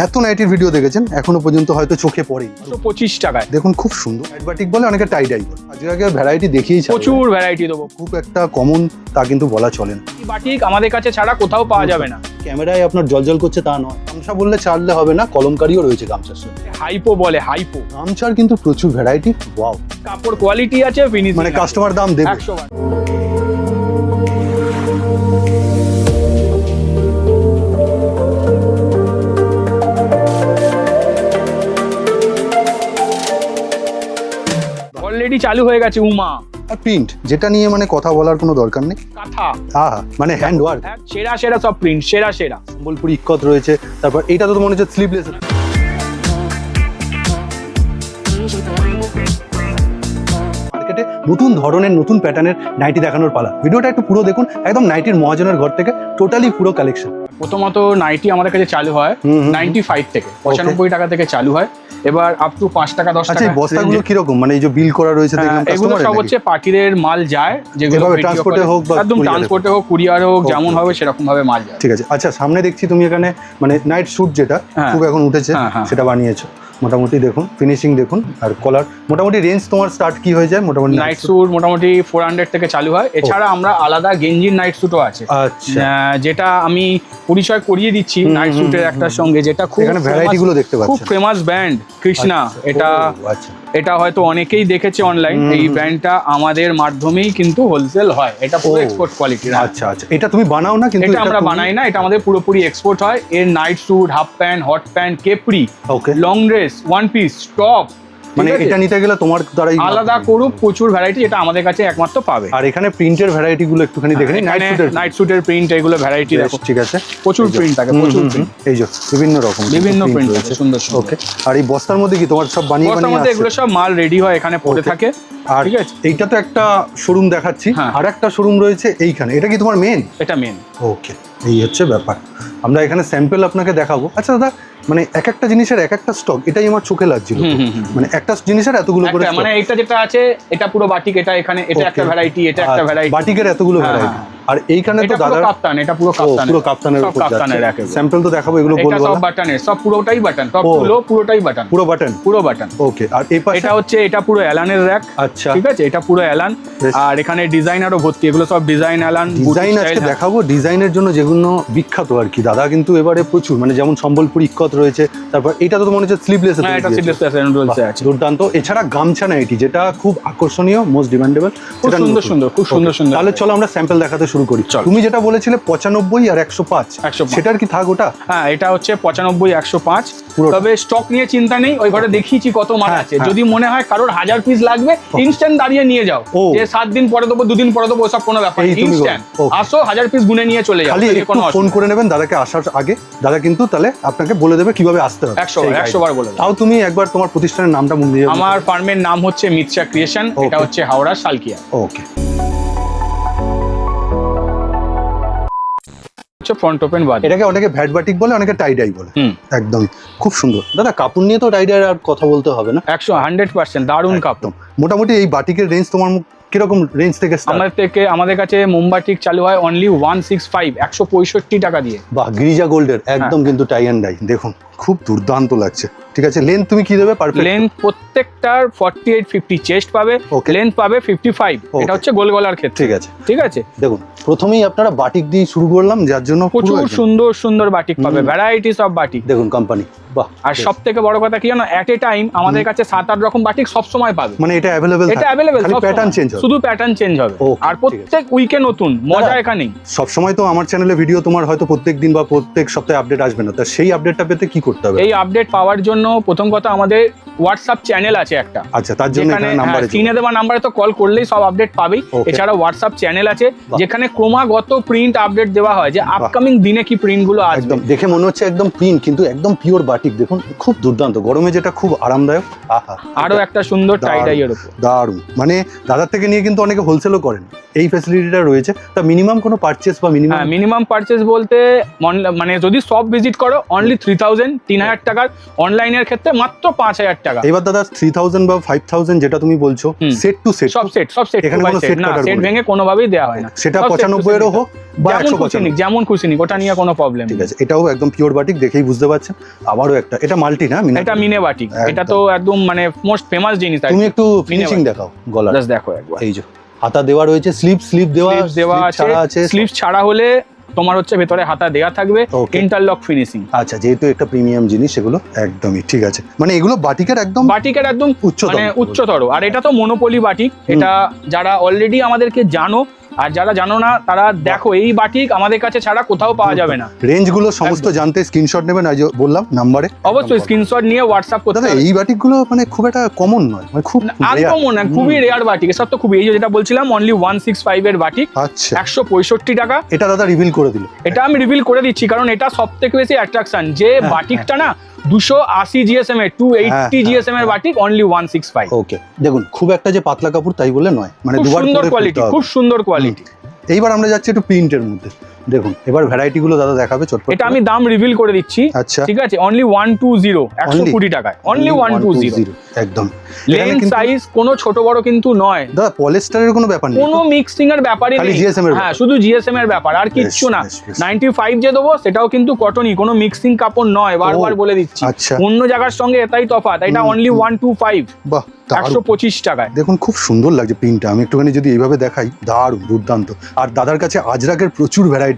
এত নাইটির ভিডিও দেখেছেন এখনো পর্যন্ত হয়তো চোখে পড়েনি। 25 টাকায় দেখুন খুব সুন্দর বাটিক বলে, অনেকে টাই ডাই বলে। আজকে আগে ভ্যারাইটি দেখিয়েই ছাড়বো। প্রচুর ভ্যারাইটি দেবো। খুব একটা কমন তা কিন্তু বলা চলে না। এই বাটিক আমাদের কাছে ছাড়া কোথাও পাওয়া যাবে না। ক্যামেরায় আপনার জলজল করছে তা নয়, গামছা বললে ছাড়লে হবে না, কলমকারিও রয়েছে গামছার সাথে। হাইপো বলে, হাইপো গামছার কিন্তু প্রচুর ভ্যারাইটি। ওয়াও, কাপড় কোয়ালিটি আছে, ফিনিশিং মানে কাস্টমার দাম দেবে 100 বার। অলরেডি চালু হয়ে গেছে উমা আর প্রিন্ট, যেটা নিয়ে মানে কথা বলার কোনো দরকার নেই। কাঁথা, হ্যাঁ মানে হ্যান্ড ওয়ার্ক, সেরা সেরা সব প্রিন্ট, সেরা সেরা। সম্বলপুরি ইক্কত রয়েছে। তারপর এইটা তো মনে হচ্ছে স্লিভলেস। মার্কেটে নতুন ধরনের নতুন প্যাটার্নের নাইটি দেখানোর পালা। ভিডিওটা একটু পুরো দেখুন, একদম নাইটির মহাজনের ঘর থেকে টোটালি পুরো কালেকশন। প্রথমত নাইটি আমাদের কাছে চালু হয় 95 থেকে, 95 টাকা থেকে চালু হয়। এবার আপ টু 5 টাকা 10 টাকা। আচ্ছা, এই বস্তাগুলো কিরকম, মানে এই যে বিল করা রয়েছে দেখলাম এগুলো সব হচ্ছে পার্টিদের মাল যায়, যেগুলো ট্রান্সপোর্টে হোক বা একদম ট্রান্সপোর্টে হোক, কুরিয়ারে হোক, যেমন হবে সেরকম ভাবে মাল যায়। ঠিক আছে। আচ্ছা, সামনে দেখছি তুমি এখানে মানে নাইট স্যুট যেটা খুব এখন উঠেছে সেটা বানিয়েছো। মোটামুটি দেখুন ফিনিশিং দেখুন, আর কলার মোটামুটি রেঞ্জ তোমার স্টার্ট কি হয়ে যায় মোটামুটি? নাইট স্যুট মোটামুটি 400 থেকে চালু হয়। এছাড়া আমরা আলাদা গেঞ্জির নাইট স্যুটও আছে। আচ্ছা, যেটা আমি পরিচয় করিয়ে দিচ্ছি নাইট স্যুটের একটার সঙ্গে, যেটা খুব এখানে ভ্যারাইটি গুলো দেখতে পাচ্ছেন। খুব ফেমাস ব্র্যান্ড কৃষ্ণা। এটা এটা হয়তো অনেকেই দেখেছে অনলাইন। এই ব্র্যান্ডটা আমাদের মাধ্যমেই কিন্তু হোলসেল হয়। এটা পুরো এক্সপোর্ট কোয়ালিটির। আচ্ছা আচ্ছা, এটা তুমি বানাও না? কিন্তু এটা আমরা বানাই না, এটা আমাদের পুরোপুরি এক্সপোর্ট হয়। এর night suit, half pant, hot pant, capri, long dress, one piece, top, মানে এটা নিতে গেলে তোমার দ্বারাই আলাদা করুক প্রচুর ভ্যারাইটি, যেটা আমাদের কাছে একমাত্র পাবে। আর এখানে প্রিন্টের ভ্যারাইটি গুলো একটুখানি দেখে নিন। নাইট স্যুটের প্রিন্ট, এগুলো ভ্যারাইটি দেখো। ঠিক আছে, প্রচুর প্রিন্ট থাকে, প্রচুর প্রিন্ট। এই যে বিভিন্ন প্রিন্ট আছে, সুন্দর সুন্দর। ওকে, আর এই বস্তার মধ্যে কি তোমার সব বানিয়ে বস্তার মধ্যে এগুলো সব মাল রেডি হয়, এখানে পড়ে থাকে। আর ঠিক আছে, এইটা তো একটা শোরুম দেখাচ্ছি, আর একটা শোরুম রয়েছে এইখানে। এটা কি তোমার মেন? এটা মেন। ওকে, এই হচ্ছে ব্যাপার। আমরা এখানে স্যাম্পল আপনাকে দেখাবো। আচ্ছা দাদা, মানে এক একটা জিনিসের এক একটা স্টক, এটাই আমার চোখে লাগছিল। মানে একটা জিনিসের এতগুলো করে, মানে এটা যেটা আছে এটা পুরো বাটিক, এটা এখানে এটা একটা ভ্যারাইটি, এটা একটা ভ্যারাইটি, বাটিকের এতগুলো ভ্যারাইটি। আর এইখানে তো দাদা কাপ্তান, এটা পুরো কাপ্তান, পুরো কাপ্তানের উপর যাচ্ছে। স্যাম্পল তো দেখাবো, এগুলো বলবো না। সব বাটনের, সব পুরোটাই বাটন, টপ গুলো পুরোটাই বাটন, পুরো বাটন, পুরো বাটন। ওকে, আর এই পাশে এটা হচ্ছে, এটা পুরো অ্যালানের র‍্যাক। আচ্ছা, ঠিক আছে, এটা পুরো অ্যালান। আর এখানে ডিজাইনারও ভর্তি, এগুলো সব ডিজাইন অ্যালান। ডিজাইন আজকে দেখাবো, ডিজাইনের জন্য যেগুলো বিখ্যাত আর কি। দাদা কিন্তু এবারে প্রচুর, মানে যেমন সম্বলপুরি ইক্কত রয়েছে। তারপর এটা তো মনে হচ্ছে স্লিভলেস। হ্যাঁ, এটা স্লিভলেস আছে, দুর্দান্ত। এছাড়া গামছা নাইটি, যেটা খুব আকর্ষণীয়, মোস্ট ডিমান্ডেবল, খুব সুন্দর সুন্দর, খুব সুন্দর সুন্দর। তাহলে চলো আমরা স্যাম্পল দেখাতে শুরু করি। তুমি যেটা বলেছিলে 95 আর 105, সেটার কি থাক ওটা? হ্যাঁ, এটা হচ্ছে 95, 105। তবে স্টক নিয়ে চিন্তা নেই, ওই ঘরে দেখিয়েছি কত মাল আছে। যদি মনে হয় কারোর 1000 পিস লাগবে, ইনস্ট্যান্ট দাঁড়িয়ে নিয়ে যাও। যে 7 দিন পরে দেবো, 2 দিন পরে দেবো, ওসব কোনো ব্যাপার নেই। ইনস্ট্যান্ট আসো, 1000 পিস গুনে নিয়ে চলে যাও। খালি একটু ফোন করে নেবেন দাদাকে আসার আগে। দাদা কিন্তু তাহলে আপনাকে বলে দেবে কিভাবে আসতে হবে। 100 বার বলে দেবে। তাও তুমি একবার তোমার প্রতিষ্ঠানের নামটা মুখ দিয়ে। আমার ফার্মের নাম হচ্ছে মিত্রা ক্রিয়েশন। এটা হচ্ছে হাওড়া শালকিয়া। ওকে, ফ্রন্ট ওপেন বাদ। এটাকে অনেকে ভ্যাট বাটিক বলে, অনেকে টাই ডাই বলে। একদমই খুব সুন্দর। দাদা কাপড় নিয়ে তো টাই ডাই আর কথা বলতে হবে না। 100% দারুণ কাপড়। মোটামুটি এই বাটিকের রেঞ্জ তোমার কিরকম রেঞ্জ থেকে? আমাদের কাছে মোমবাটিক চালু হয় অনলি 165, 165 টাকা দিয়ে। বাহ, গিরিজা গোল্ডের একদম কিন্তু টাই অ্যান্ড ডাই। দেখুন খুব দুর্দান্ত লাগছে। ঠিক আছে, লেন্থ তুমি কি দেবে? পারফেক্ট লেন্থ প্রত্যেকটার 48-50 চেস্ট পাবে, লেন্থ পাবে 55। এটা হচ্ছে গোল গলার ক্ষেত্রে। ঠিক আছে, ঠিক আছে। দেখুন প্রথমেই আপনারা বাটিক দিয়ে শুরু করলাম, যার জন্য প্রচুর সুন্দর সুন্দর বাটিক পাবে, ভ্যারাইটিস অফ বাটিক। দেখুন কোম্পানি, বাহ। আর সব থেকে বড় কথা কি জানো, এট এ টাইম আমাদের কাছে 7-8 রকম বাটিক সব সময় পাবে। মানে এটা অ্যাভেলেবল, এটা অ্যাভেলেবল, খালি প্যাটার্ন চেঞ্জ হবে, শুধু প্যাটার্ন চেঞ্জ হবে। আর প্রত্যেক উইকে নতুন মজা এখানেই। সব সময় তো আমার চ্যানেলে ভিডিও তোমার হয়তো প্রত্যেক দিন বা প্রত্যেক সপ্তাহে আপডেট আসবে না, তা সেই আপডেটটা পেতে কি করতে হবে? এই আপডেট পাওয়ার জন্য প্রথম কথা আমাদের হোয়াটসঅ্যাপ চ্যানেল আছে একটা। আচ্ছা, তার জন্য এখানে নাম্বারে স্ক্রিনে দেওয়া নাম্বারে তো কল করলেই সব আপডেট পাবেই। এছাড়া হোয়াটসঅ্যাপ চ্যানেল আছে, যেখানে ক্রমাগত প্রিন্ট আপডেট দেওয়া হয়, যে আপকামিং দিনে কি প্রিন্ট গুলো আসবে। একদম দেখে মনে হচ্ছে একদম প্রিন্ট, কিন্তু একদম পিওর বাটিক। দেখুন খুব দুর্দান্ত, গরমে যেটা খুব আরামদায়ক। আহা, আরো একটা সুন্দর টাই ডাই এর উপর, দারুণ। মানে দাদার থেকে নিয়ে কিন্তু অনেকে হোলসেলও করেন। এই ফ্যাসিলিটিটা রয়েছে। তা মিনিমাম কোনো পারচেস বা মিনিমাম পারচেস বলতে মানে যদি সব ভিজিট করো অনলি 3,000 টাকার, অনলাইনের ক্ষেত্রে মাত্র 5,000 টাকা। এবার দাদা 3,000 বা 5,000 যেটা তুমি বলছো সেট টু সেট, সব সেট এখানে কোনো সেট না, সেট ভেঙে কোনোভাবেই দেওয়া হয় না। সেটা 95 এরও হোক বা 195, যেমন খুশি নিক, ওটা নিয়ে কোনো প্রবলেম ঠিক আছে। এটাও একদম পিওর বাটিক, দেখেই বুঝতে পারছেন। আবারও একটা, এটা মাল্টি না, এটা মিনে বাটিক, এটা তো একদম মানে মোস্ট ফেমাস জিনিস। তুমি একটু ফিনিশিং দেখাও গলা, জাস্ট দেখো একবার। এই যে হাতা দেওয়া রয়েছে, স্লিপ দেওয়া আছে। স্লিপ ছাড়া হলে তোমার হচ্ছে ভেতরে হাতা দেওয়া থাকবে, ইন্টারলক ফিনিশিং। আচ্ছা, যেহেতু একটা প্রিমিয়াম জিনিস, এগুলো একদমই ঠিক আছে। মানে এগুলো বাটিকের একদম উচ্চতর। আর এটা তো মনোপলি বাটিক, এটা যারা অলরেডি আমাদেরকে জানো, আর যারা জানো না তারা দেখো, এই বাটিক আমাদের কাছে ছাড়া কোথাও পাওয়া যাবে না। রেঞ্জগুলো সমস্ত জানতে স্ক্রিনশট নেবেন, আজ বললাম নাম্বারে, অবশ্যই স্ক্রিনশট নিয়ে হোয়াটসঅ্যাপ করতে হবে। এই বাটিকগুলো মানে খুব একটা কমন নয়, মানে খুব আনকমন না, খুবই রেয়ার বাটিক। এসব তো খুবই, এই যেটা বলছিলাম অনলি 165 এর বাটিক, আচ্ছা 165 টাকা। এটা দাদা রিভিল করে দিল, এটা আমি রিভিল করে দিচ্ছি কারণ এটা সবথেকে বেশি অ্যাট্রাকশন। যে বাটিকটা না 280 জিএসএম এর 280 জিএসএম এর বাটিক অনলি 165। ওকে, দেখুন খুব একটা যে পাতলা কাপড় তাই বলে নয়, মানে দুবার সুন্দর কোয়ালিটি, খুব সুন্দর কোয়ালিটি। এইবার আমরা যাচ্ছি একটু প্রিন্টের মধ্যে, দেখুন এবার ভ্যারাইটি গুলো দাদা দেখাবে চটপট। এটা আমি দাম রিভিল করে দিচ্ছি, আচ্ছা ঠিক আছে। অনলি 120, 120 টাকায়, অনলি 120 একদম। লেন্থ সাইজ কোনো ছোট বড় কিন্তু নয় দাদা, পলিস্টারের কোনো ব্যাপার নেই, কোনো মিক্সিং এর ব্যাপারই নেই, হ্যাঁ শুধু জিএসএম এর ব্যাপার, আর কিচ্ছু না। 95 যে দেবো সেটাও কিন্তু কটনই, কোনো মিক্সিং কাপড় নয়, বারবার বলে দিচ্ছি। অন্য জায়গার সঙ্গে এটাই তফাৎ, এটা অনলি 125, বাহ 125 টাকায়। দেখুন খুব সুন্দর লাগছে প্রিন্টটা, আমি একটুখানি যদি এইভাবে দেখাই, দারুণ দুর্দান্ত। আর দাদার কাছে আজরাকের প্রচুর ভ্যারাইটি,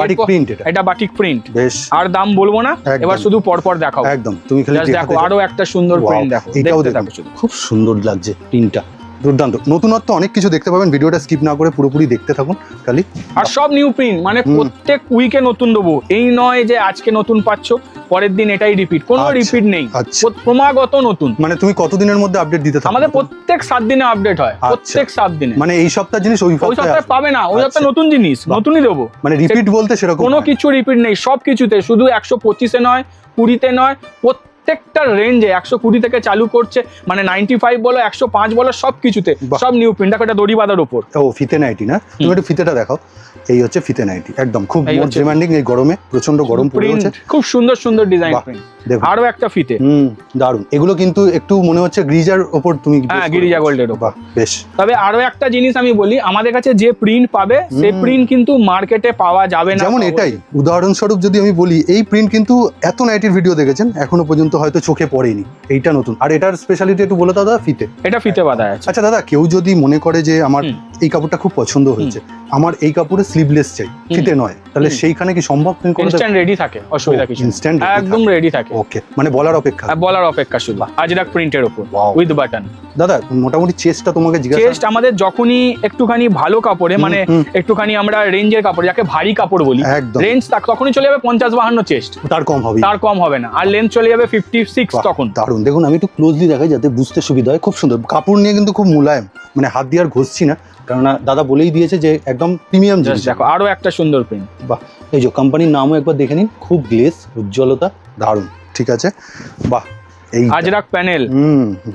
বাটিক প্রিন্ট, এটা বাটিক প্রিন্ট বেশ। আর দাম বলবো না, এবার শুধু পরপর দেখাও একদম। তুমি খালি দেখো, আরো একটা সুন্দর প্রিন্ট দেখো, এটাও দেখো, খুব সুন্দর লাগছে প্রিন্টটা, দুর্দান্ত। নতুনত্ব অনেক কিছু দেখতে পাবেন, ভিডিওটা স্কিপ না করে পুরোপুরি দেখতে থাকুন খালি। আর সব নিউ প্রিন্ট, মানে প্রত্যেক উইকে নতুন দেবো, এই নয় যে আজকে নতুন পাচ্ছ পরের দিন এটাই রিপিট, কোনো রিপিট নেই, ক্রমাগত নতুন। মানে তুমি কতদিনের মধ্যে আপডেট দিতে থাকো? আমাদের প্রত্যেক 7 দিনে আপডেট হয়, প্রত্যেক 7 দিনে। মানে এই সপ্তাহ জিনিস ওই সপ্তাহে পাবে না, ওই সপ্তাহে নতুন জিনিস নতুনই দেবো। মানে রিপিট বলতে সেরকম কোনো কিছু রিপিট নেই, সব কিছুতে, শুধু 125-এ নয়, 20-তে নয়, প্রত্যেকটা রেঞ্জে 120 থেকে চালু করছে, মানে 95 বলো, 105 বলো, সব কিছুতে সব নিউ প্রিন্ট। দেখো এটা দড়ি বাঁধার উপর, ও ফিতে নাইটি না, তুমি একটু ফিতেটা দেখাও। এই হচ্ছে ফিতে নাইটি, একদম খুব মোস্ট ডিমান্ডিং এই গরমে, প্রচন্ড গরম পড়েছে, খুব সুন্দর সুন্দর ডিজাইন প্রিন্ট। আরো একটা ফিতে, দারুন। এগুলো কিন্তু একটু মনে হচ্ছে গ্রিজার উপর, তুমি গিরিজা গোল্ডের উপর, বেশ। তবে আরো একটা জিনিস আমি বলি, আমাদের কাছে যে প্রিন্ট পাবে সেই প্রিন্ট কিন্তু মার্কেটে পাওয়া যাবে না। যেমন এটাই উদাহরণস্বরূপ যদি আমি বলি, এই প্রিন্ট কিন্তু এত নাইটির ভিডিও দেখেছেন, এখনো পর্যন্ত হয়তো চোখে পড়েনি, এইটা নতুন। আর এটার স্পেশালিটি একটু বলে দাদা। এটা ফিতে বাঁধা আছে। আচ্ছা দাদা, কেউ যদি মনে করে যে আমার এই কাপড়টা খুব পছন্দ হয়েছে, আমার এই কাপড়ে স্লিভলেস চাই, ফিতে নয়, তাহলে সেইখানে কি সম্ভব? ইনস্ট্যান্ট রেডি থাকে, অসুবিধা কিছু নেই, একদম রেডি থাকে। ওকে, মানে বলার অপেক্ষা শুধু আজরাক প্রিন্টের উপর উইথ বাটন। দাদা মোটামুটি চেস্টটা তোমাকে জিজ্ঞাসা, চেস্ট আমাদের যখনই একটুখানি ভালো কাপড়ে, মানে একটুখানি আমরা রেঞ্জের কাপড়, যাকে ভারী কাপড় বলি, রেঞ্জ তখনই চলে যাবে 50-52 চেস্ট, তার কম হবে না। আর লেন্থ চলে যাবে 56 তখন। দারুণ, দেখুন আমি একটু ক্লোজলি দেখাই যাতে বুঝতে সুবিধা হয়। খুব সুন্দর কাপড় নিয়ে কিন্তু খুব মুলায়ম, মানে হাত দিয়ে আর ঘষছি না, কেননা দাদা বলেই দিয়েছে যে একদম প্রিমিয়াম জিনিস। দেখো আরো একটা সুন্দর প্রিন্ট, বাহ। এই যে কোম্পানির নামও একবার দেখে নিন, খুব গ্লেজ, উজ্জ্বলতা, দারুণ। ঠিক আছে, বাহ। এই আজরাক প্যানেল,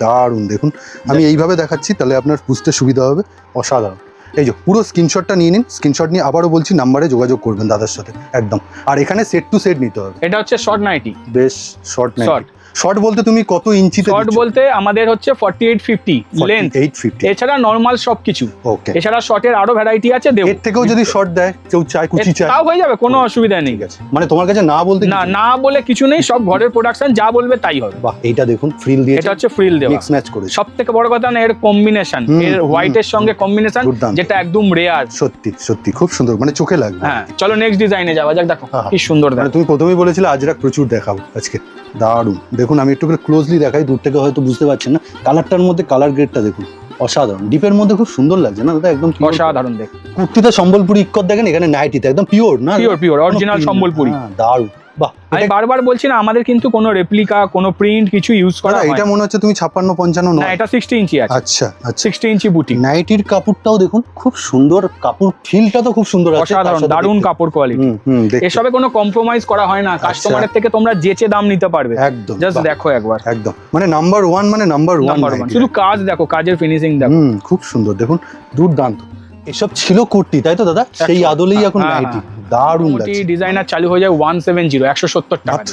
দারুণ। দেখুন আমি এইভাবে দেখাচ্ছি, তাহলে আপনার বুঝতে সুবিধা হবে, অসাধারণ। এই যে পুরো স্ক্রিনশটটা নিয়ে নিন, স্ক্রিনশট নিয়ে আবারও বলছি নাম্বারে যোগাযোগ করবেন দাদার সাথে, একদম। আর এখানে সেট টু সেট নিতে হবে। এটা হচ্ছে শর্ট নাইটি, বেশ। শর্ট নাইটি, শর্ট বলতে তুমি কত ইঞ্চিতে? শর্ট বলতে আমাদের হচ্ছে 48-50 লেন্থ, 48-50, এছাড়া নরমাল সবকিছু। ওকে, এছাড়া শর্টের আরো ভ্যারাইটি আছে, দেব। এর থেকেও যদি শর্ট দেয় কেউ, চাই কুচি চাই, তাও হয়ে যাবে, কোনো অসুবিধা নেই। মানে তোমার কাছে না বলতে না বলে কিছু নেই, সব ঘরের প্রোডাকশন, যা বলবে তাই হবে। বাহ, এইটা দেখুন ফ্রিল দিয়ে, এটা হচ্ছে ফ্রিল দেওয়া, মিক্স ম্যাচ করে। সবথেকে বড় কথা না, এর কম্বিনেশন, এর হোয়াইটের সঙ্গে কম্বিনেশন, যেটা একদম রেয়ার। সত্যি খুব সুন্দর, মানে চোখে লাগবে। হ্যাঁ, চলো নেক্সট ডিজাইনে যাওয়া যাক। দেখো কি সুন্দর, মানে তুমি প্রথমেই বলেছিলে আজরাক প্রচুর দেখাবো আজকে, দারুণ। দেখুন আমি একটু ক্লোজলি দেখাই, দূর থেকে হয়তো বুঝতে পারছেন না, কালারটার মধ্যে কালার গ্রেডটা দেখুন, অসাধারণ। ডিপের মধ্যে খুব সুন্দর লাগছে না দাদা, একদম অসাধারণ। দেখ কুর্তিতে সম্বলপুরি ইক্কত দেখেন, এখানে নাইটিতে একদম পিওর না, পিওর অরিজিনাল সম্বলপুরি, দারুণ। বাহ, আমি বারবার বলছি না আমাদের কিন্তু কোনো রেপ্লিকা কোনো প্রিন্ট কিছু ইউজ করা হয় এটা মনে হচ্ছে তুমি 56-55 না, নয়, এটা 60 ইঞ্চি আছে। আচ্ছা আচ্ছা। 60 ইঞ্চি বুটি, নাইটির কাপড়টাও দেখুন খুব সুন্দর, কাপড় ফিলটা তো খুব সুন্দর আছে, অসাধারণ দারুণ কাপড় কোয়ালিটি। এসবে কোনো কম্প্রোমাইজ করা হয় না, কাস্টমারের থেকে তোমরা যেচে দাম নিতে পারবে। একদম, জাস্ট দেখো একবার, একদম মানে নাম্বার ওয়ান, মানে নাম্বার ওয়ান। শুধু কাজ দেখো, কাজের ফিনিশিং দেখো, খুব সুন্দর দেখুন, দুর্দান্ত। এসব ছিল কুর্তি তাই তো দাদা, সেই আদলেই এখন নাইটি দারুণ লাগছে। ডিজাইনার চালু হয়ে যায় 170, 170 টাকা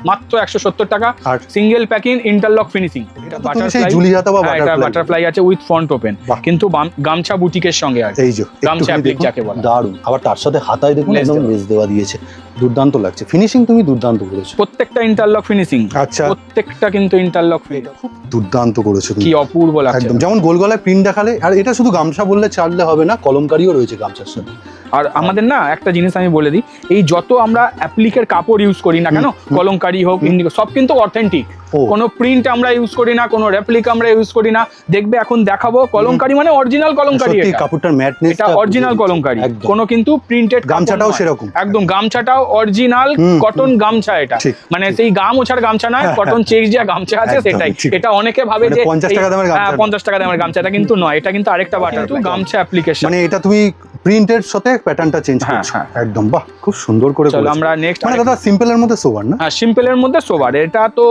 মাত্র 170 টাকা। আর সিঙ্গেল প্যাকিং ইন্টারলক ফিনিশিং, এটা বাটারফ্লাই, জুলি হাতা বা বাটারফ্লাই আছে উইথ ফ্রন্ট ওপেন, কিন্তু গামছা বুটিকের সঙ্গে আছে। এই যে গামছা অ্যাপ্লিক যাকে বলে, দারুণ। আবার তার সাথে হাতায় দেখুন একদম লেস দেওয়া দিয়েছে, দুর্দান্ত লাগছে। ফিনিশিং তুমি দুর্দান্ত করেছো, প্রত্যেকটা ইন্টারলক ফিনিশিং। আচ্ছা, প্রত্যেকটা কিন্তু ইন্টারলক ফিনিশিং, খুব দুর্দান্ত করেছো তুমি, কি অপূর্ব লাগছে একদম। যেমন গোল গলায় প্রিন্ট দেখালে, আর এটা শুধু গামছা বললে চাললে হবে না, কলমকারিও রয়েছে গামছার সাথে। আর আমাদের না একটা জিনিস আমি বলে দিই, এই যত আমরা অ্যাপ্লিকের কাপড় ইউজ করি না কেন, কলমকারি হোক ইন্ডিগো, সব কিন্তু অথেন্টিক। কোনো প্রিন্ট আমরা ইউজ করি না, কোনো রেপ্লিকা আমরা ইউজ করি না। দেখবে এখন দেখাবো কলমকারি মানে অরিজিনাল কলমকারি, কাপড়টার ম্যাটনেস, এটা অরিজিনাল কলমকারি, কোনো কিন্তু প্রিন্টেড। গামছাটাও সেরকম, একদম গামছাটাও অরিজিনাল কটন গামছা, এটা মানে সেই গাম ওছার গামছা নয়, কটন চেক যে গামছা আছে সেটাই। এটা অনেকে ভাবে যে 50 টাকা দামের গামছা, 50 টাকা দামের গামছা, এটা কিন্তু নয়, এটা কিন্তু আরেকটা বাটার গামছা অ্যাপ্লিকেশন। মানে এটা তুমি প্রিন্টের সাথে প্যাটার্নটা চেঞ্জ করছো একদম। বাহ, খুব সুন্দর করে চলো আমরা নেক্সট, মানে দাদা সিম্পলের মধ্যে সোবার না? হ্যাঁ, সিম্পলের মধ্যে সোবার। এটা তো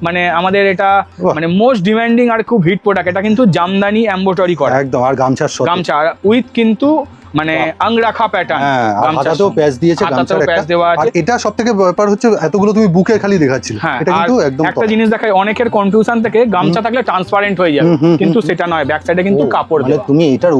মানে আমাদের এটা মানে মোস্ট ডিমান্ডিং আর খুব হিট প্রোডাক্ট। এটা কিন্তু জামদানি এমব্রয়ডারি করা একদম, আর গামছার সাথে গামছা উইথ কিন্তু মানে আংরাখা প্যাটার্ন, হাতাতেও প্যাচ দিয়েছে, গামছার প্যাচ দেওয়া আছে। আর এটা সবথেকে ব্যাপার হচ্ছে এতগুলো তুমি বুকে খালি দেখাচ্ছিলে, এটা কিন্তু একদম একটা জিনিস দেখাই, অনেকের কনফিউশন থেকে গামছা থাকলে ট্রান্সপারেন্ট হয়ে যাবে, কিন্তু সেটা নয়, ব্যাক সাইডে কিন্তু কাপড় দেওয়া, তুমি এটার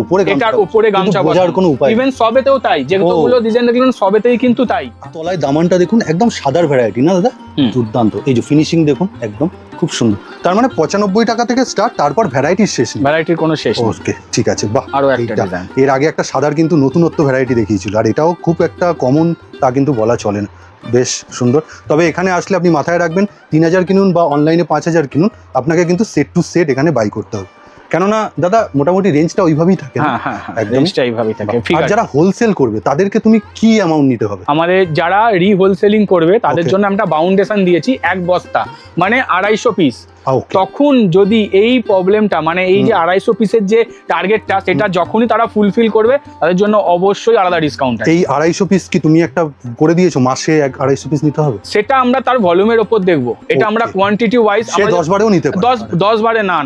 উপরে গামছা বোঝার কোনো উপায়, ইভেন সবেতেও তাই, যেগুলো ডিজাইন দেখলেন সবেতেই কিন্তু তাই। তলায় দামানটা দেখুন একদম সাদার ভ্যারাইটি না দাদা, দুর্দান্ত। এই যে ফিনিশিং দেখুন একদম খুব সুন্দর। তার মানে 95 টাকা থেকে স্টার্ট, তারপর ভ্যারাইটির শেষ নেই, ভ্যারাইটির কোনো শেষ নেই। ওকে, ঠিক আছে। বাহ, আরো একটা ডিজাইন, এর আগে একটা সাদার কিন্তু নতুনত্ব ভ্যারাইটি দেখিয়েছিল, আর এটাও খুব একটা কমন তা কিন্তু বলা চলে না, বেশ সুন্দর। তবে এখানে আসলে আপনি মাথায় রাখবেন 3000 কিনুন বা অনলাইনে 5000 কিনুন, আপনাকে কিন্তু সেট টু সেট এখানে বাই করতে হবে, কেননা দাদা মোটামুটি রেঞ্জটা ওইভাবেই থাকে। রেঞ্জটা এইভাবেই থাকে। আর যারা হোলসেল করবে তাদেরকে তুমি কি অ্যামাউন্ট নিতে হবে? আমাদের যারা রিহোলসেলিং করবে তাদের জন্য আমরা বাউন্ডেশন দিয়েছি 1 বস্তা মানে 250 পিস। তখন যদি এই প্রবলেমটা মানে এই যে 250 পিসের যে টার্গেটটা, সেটা যখনই তারা ফুলফিল করবে তাদের জন্য অবশ্যই আলাদা ডিসকাউন্ট। এই 250 পিস কি তুমি একটা করে দিয়েছো, মাসে 250 পিস নিতে হবে? সেটা আমরা তার ভলিউমের উপর দেখবো, এটা আমরা কোয়ান্টিটি ওয়াইজ 10 বারেও নিতে পারি। 10 বারে না,